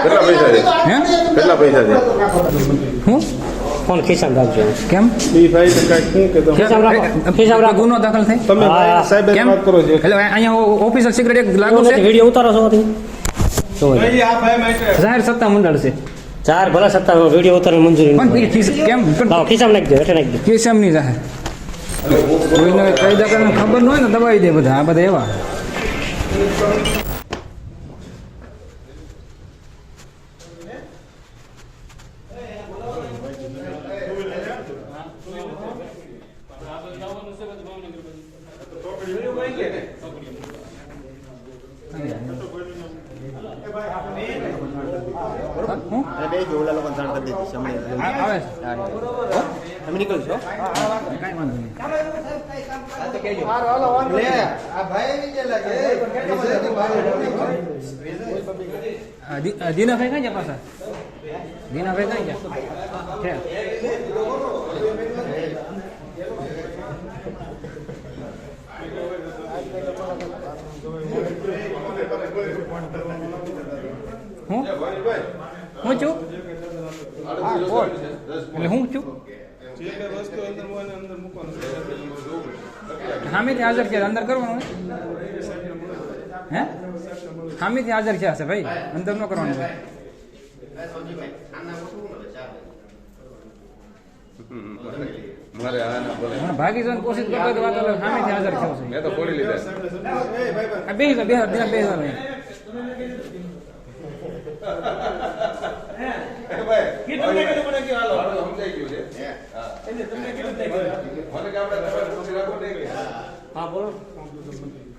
કેટલા પૈસા છે? હે કેટલા પૈસા છે? હું ફોન ખિસ્સામાં રાખજો. કેમ ઈ ભાઈ તો કાંઈક શું કહેતો? ખિસ્સામાં રાખો, ખિસ્સામાં રાખો. ગુનો દાખલ થાય તમે ભાઈ સાહેબ કેમ વાત કરો છો. એટલે અહીંયા ઓફિસર સિક્રેટ એક લાગુ છે વિડીયો ઉતારો છો તમે? તો ભાઈ આ ભાઈ માટે જાહેર સત્તા મંડળ છે ચાર ભલા સત્તા વિડીયો ઉતારવાની મંજૂરી પણ નથી. પેલી ફીસ કેમ લાવો, ખિસ્સામાં નાખજો, હેઠે નાખજો. કેસ એમ નહીં જાહેર કોઈને કાયદાકારને ખબર ન હોય ને દબાવી દે બધા આ બધા એવા હું? બે જોડા લોકો જાણ કરી દીધી છે આવે તમે નીકળશો કાંઈ વાંધો નહીં લે આ ભાઈ કે લાગે દીનાભાઈ કઈ ગયા પાછા દીનાભાઈ કઈ ગયા હું છું એટલે હું છું જે કઈ વસ્તુ અંદર હોય ને અંદર મૂકવાનું છે. સામેથી હાજર છે અંદર કરવાનું હે સામેથી હાજર છે હશે ભાઈ અંદર ન કરવાનું હોય. મારે આ ના બોલે. હમણાં ભાગી જવાની કોશિશ કરતો તો વાત અલગ સામેથી હાજર થયો છે મેં તો ખોલી લીધા. આ બે નહીં સમજાઈ ગયું છે. હા. મને કે આપણે તમારે ખુશી રાખો ને કે હા બોલો.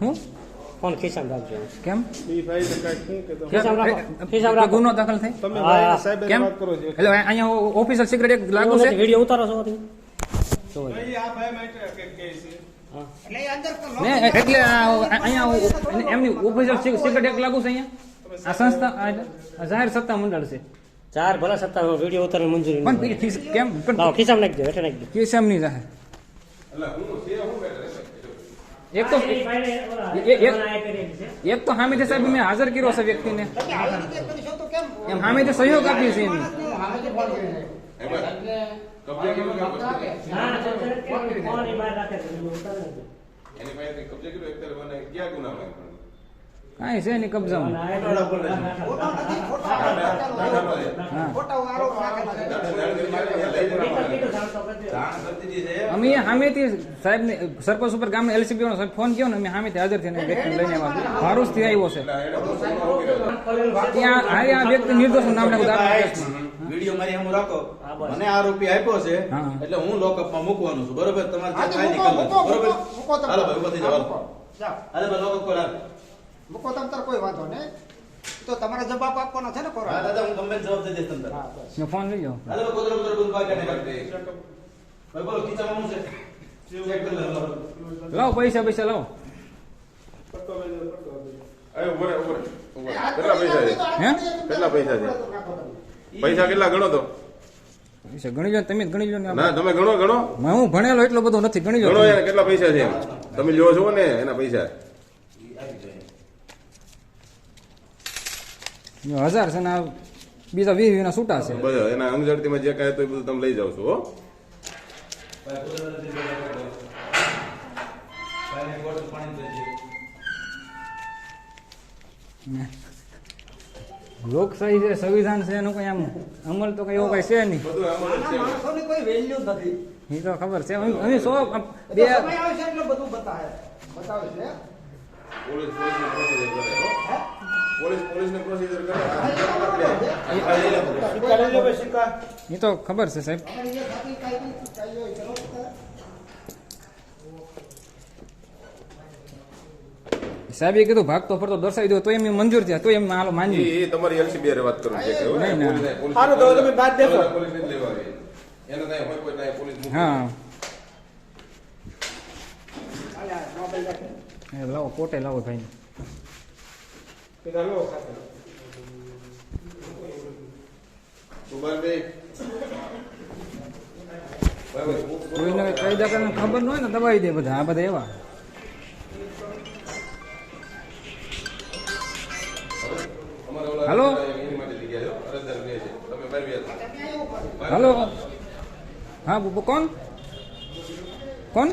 હું ફોન ખિસ્સામાં રાખજો. કેમ ઈ ભાઈ તો કાંઈક શું કહેતો? ખિસ્સામાં રાખો, ખિસ્સામાં રાખો. ગુનો દાખલ થાય તમે હા, ભાઈ સાહેબ કેમ વાત કરો છો. એટલે અહીંયા ઓફિસર સિક્રેટ એક લાગુ છે વિડીયો ઉતારો છો તમે? તો ભાઈ આ ભાઈ માટે કે છે ને એટલે અહીંયા એમની ઓફિસર સિક્રેટ એક લાગુ છે અહીંયા આ સંસ્થા આ જાહેર સત્તા મંડળ છે ચાર ભલા સત્તા વિડીયો ઉતારવાની મંજૂરી પણ નથી. પેલી ફીસ કેમ લાવો, ખિસ્સામાં નાખજો, હેઠે નાખજો. કેસ એમ નહીં જાહેર એક તો એક તો સામેથી સાહેબ મેં હાજર કર્યો છે વ્યક્તિને એમ સામેથી સહયોગ આપ્યો છે એમની કબજે કર્યું કે વસ્તુ નહીં. ફોન એ બહાર રાખે છે, વિડીયો ઉતારે છે. એની પાસે કબજે કર્યું એક તરફ અને ક્યાં ગુનામાં કાંઈ છે નહીં કબજામાં હા અમે સામેથી સાહેબ ને સરપંચ ઉપર ગામના એલસીબી સાહેબ ફોન કર્યો ને અમે સામેથી હાજર થઈને વ્યક્તિ લઈને આવ્યા ભારૂચથી આવ્યો છે ત્યાં આ વ્યક્તિ નિર્દોષ નામ નાખું વિડીયો મારી સામે રાખો. મને આરોપી આપ્યો છે હા. એટલે હું લોકઅપમાં મૂકવાનું છું. બરોબર? તમારે જે કાંઈ નહીં કરવાનું. બરોબર? હાલો ભાઈ ઉભા થઈ જાઓ. હાલો ભાઈ લોકઅપ કરો. મૂકો તમ તાર કોઈ વાંધો નહીં તો તમારે જવાબ આપવાનો છે ને કોરો હા દાદા હું ગમે તે જવાબ દઈ દઈશ તમને. મેં ફોન લઈ જાઓ હાલો ભાઈ કોદરો કોદરો બંધ પાડી નાખો. ભાઈ બોલો ખીચામાં શું છે? ચેક કરી લો. લાવો પૈસા લાવો પટ્ટો ભાઈ પટ્ટો ભાઈ. અરે ઉભો રહે. કેટલા પૈસા છે? હે કેટલા પૈસા છે? પૈસા કેટલા ગણો તો? પૈસા ગણી લો તમે જ ગણી લો ને ના તમે ગણો હું ભણેલો એટલો બધો નથી ગણી લો ગણો યાર કેટલા પૈસા છે એમ તમે લ્યો છો ને એના પૈસા 1000 છે ને આ બીજા 20 ના છૂટા છે બધો એના અંગઝડતીમાં જે કાંઈ તો એ બધું તમે લઈ જાવ છો હો. લોકશાહી છે સંવિધાન છે એનું કઈ આમ અમલ તો કઈ એવો કઈ છે નહીં બધું આમાં જ છે. માણસોની કોઈ વેલ્યુ નથી એ તો ખબર છે અમે 100 સમય બે આવે છે એટલે બધું બતાવે છે પોલીસની પ્રોસિજર કરે હો. પોલીસની પ્રોસિજર કરે સિક્કા લઈ લો ભાઈ સિક્કા. એ તો ખબર છે સાહેબ અમારી જે ખાતી કાયદો હોય ચલો સાહેબે કીધું ભાગતો ફરતો દર્શાવી દો તો એમ મંજૂર થયા તો એમ હાલો માનવી એ તમારી એલસીબી હારે વાત કરું છે કે હોય ને, નહીં, ના. પોલીસને- સારું તો તમે બાદ દેશો. પોલીસને જ લેવા આવી. એને કાંઈ હોય કોઈ ના પોલીસ મૂકી હા એ લાવો કોટે લાવો ભાઈ પેલા લો ખાતે. સુભાષભાઈ કોઈને કાયદાકારને ખબર ન હોય ને દબાવી દે બધા આ બધા એવા અમારે ઓલા હાલો. એની માટે લઈ ગયા તમે મારી વ્યાજ. તમે આ એવું કરો. હાલો હા કોણ કોણ